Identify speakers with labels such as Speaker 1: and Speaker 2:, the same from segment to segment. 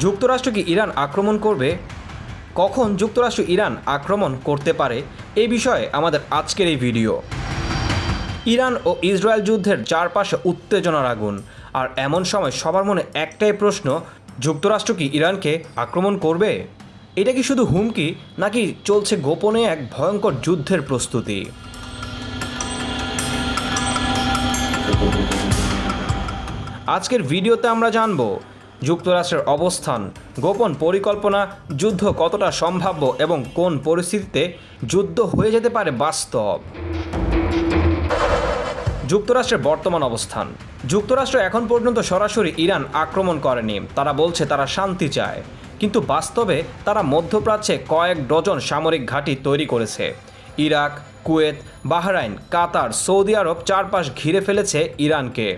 Speaker 1: যুক্তরাষ্ট্র কি ইরান আক্রমণ করবে? কখন যুক্তরাষ্ট্র ইরান আক্রমণ করতে পারে এই বিষয়ে আমাদের আজকের এই ভিডিও। ইরান ও ইসরায়েল যুদ্ধের চারপাশে উত্তেজনার আগুন, আর এমন সময় সবার মনে একটাই প্রশ্ন, যুক্তরাষ্ট্র কি ইরানকে আক্রমণ করবে? এটা কি শুধু হুমকি, নাকি চলছে গোপনে এক ভয়ঙ্কর যুদ্ধের প্রস্তুতি? আজকের ভিডিওতে আমরা জানব যুক্তরাষ্ট্রের অবস্থান, গোপন পরিকল্পনা, যুদ্ধ কতটা সম্ভাব্য এবং কোন পরিস্থিতিতে যুদ্ধ হয়ে যেতে পারে বাস্তব। যুক্তরাষ্ট্রের বর্তমান অবস্থান। যুক্তরাষ্ট্র এখন পর্যন্ত সরাসরি ইরান আক্রমণ করেনি। তারা বলছে তারা শান্তি চায়, কিন্তু বাস্তবে তারা মধ্যপ্রাচ্যে কয়েক ডজন সামরিক ঘাঁটি তৈরি করেছে। ইরাক, কুয়েত, বাহরাইন, কাতার, সৌদি আরব চারপাশ ঘিরে ফেলেছে ইরানকে।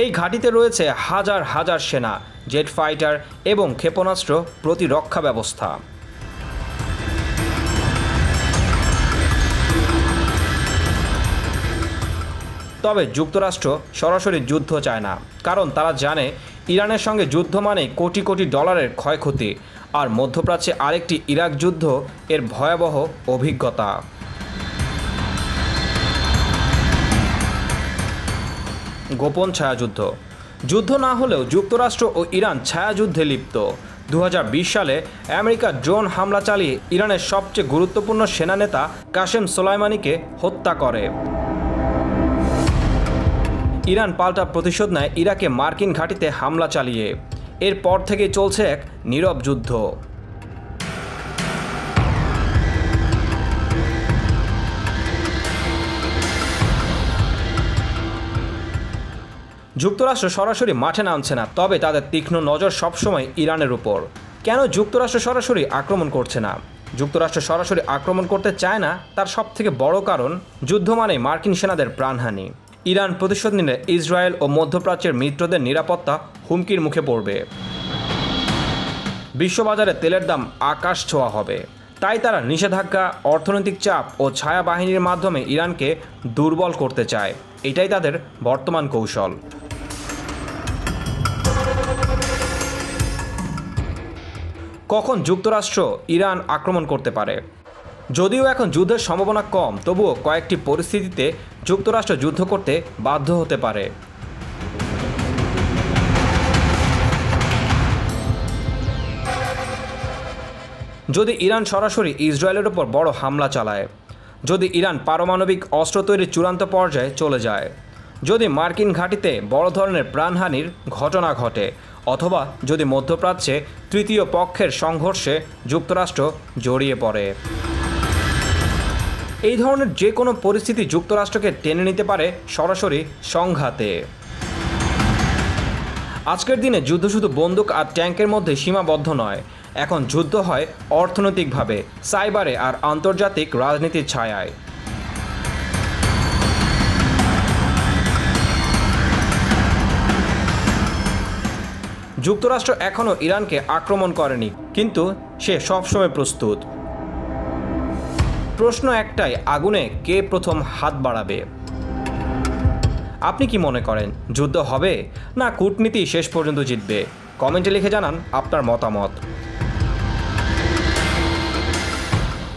Speaker 1: এই ঘাঁটিতে রয়েছে হাজার হাজার সেনা, জেট ফাইটার এবং ক্ষেপণাস্ত্র প্রতিরক্ষা ব্যবস্থা। তবে যুক্তরাষ্ট্র সরাসরি যুদ্ধ চায় না, কারণ তারা জানে ইরানের সঙ্গে যুদ্ধ মানেই কোটি কোটি ডলারের ক্ষয়ক্ষতি, আর মধ্যপ্রাচ্যে আরেকটি ইরাক যুদ্ধ এর ভয়াবহ অভিজ্ঞতা। গোপন ছায়াযুদ্ধ। যুদ্ধ না হলেও যুক্তরাষ্ট্র ও ইরান ছায়াযুদ্ধে লিপ্ত। 2020 সালে আমেরিকা ড্রোন হামলা চালিয়ে ইরানের সবচেয়ে গুরুত্বপূর্ণ সেনানেতা কাসেম সোলাইমানিকে হত্যা করে। ইরান পাল্টা প্রতিশোধ নেয় ইরাকে মার্কিন ঘাঁটিতে হামলা চালিয়ে। এরপর থেকেই চলছে এক নীরব যুদ্ধ। যুক্তরাষ্ট্র সরাসরি মাঠে নামছে না, তবে তাদের তীক্ষ্ণ নজর সবসময় ইরানের উপর। কেন যুক্তরাষ্ট্র সরাসরি আক্রমণ করছে না? যুক্তরাষ্ট্র সরাসরি আক্রমণ করতে চায় না, তার সবথেকে বড় কারণ যুদ্ধ মানে মার্কিন সেনাদের প্রাণহানি। ইরান প্রতিশোধ নিলে ইসরায়েল ও মধ্যপ্রাচ্যের মিত্রদের নিরাপত্তা হুমকির মুখে পড়বে। বিশ্ববাজারে তেলের দাম আকাশ ছোঁয়া হবে। তাই তারা নিষেধাজ্ঞা, অর্থনৈতিক চাপ ও ছায়া বাহিনীর মাধ্যমে ইরানকে দুর্বল করতে চায়। এটাই তাদের বর্তমান কৌশল। কখন যুক্তরাষ্ট্র ইরান আক্রমণ করতে পারে? যদিও এখন যুদ্ধের সম্ভাবনা কম, তবুও কয়েকটি পরিস্থিতিতে যুক্তরাষ্ট্র যুদ্ধ করতে বাধ্য হতে পারে। যদি ইরান সরাসরি ইসরায়েলের উপর বড় হামলা চালায়, যদি ইরান পারমাণবিক অস্ত্র তৈরির চূড়ান্ত পর্যায়ে চলে যায়, যদি মার্কিন ঘাঁটিতে বড় ধরনের প্রাণহানির ঘটনা ঘটে, অথবা যদি মধ্যপ্রাচ্যে তৃতীয় পক্ষের সংঘর্ষে যুক্তরাষ্ট্র জড়িয়ে পড়ে। এই ধরনের যে কোনো পরিস্থিতি যুক্তরাষ্ট্রকে টেনে নিতে পারে সরাসরি সংঘাতে। আজকের দিনে যুদ্ধ শুধু বন্দুক আর ট্যাঙ্কের মধ্যে সীমাবদ্ধ নয়। এখন যুদ্ধ হয় অর্থনৈতিকভাবে, সাইবারে আর আন্তর্জাতিক রাজনীতির ছায়ায়। যুক্তরাষ্ট্র এখনও ইরানকে আক্রমণ করেনি, কিন্তু সে সবসময় প্রস্তুত। প্রশ্ন একটাই, আগুনে কে প্রথম হাত বাড়াবে? আপনি কি মনে করেন, যুদ্ধ হবে, না কূটনীতি শেষ পর্যন্ত জিতবে? কমেন্টে লিখে জানান আপনার মতামত।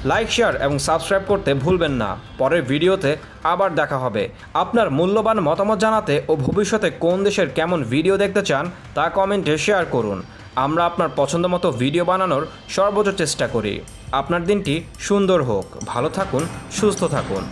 Speaker 1: লাইক, শেয়ার এবং সাবস্ক্রাইব করতে ভুলবেন না। পরের ভিডিওতে আবার দেখা হবে। আপনার মূল্যবান মতামত জানাতে ও ভবিষ্যতে কোন দেশের কেমন ভিডিও দেখতে চান তা কমেন্টে শেয়ার করুন। আমরা আপনার পছন্দ মতো ভিডিও বানানোর সর্বোচ্চ চেষ্টা করি। আপনার দিনটি সুন্দর হোক। ভালো থাকুন, সুস্থ থাকুন।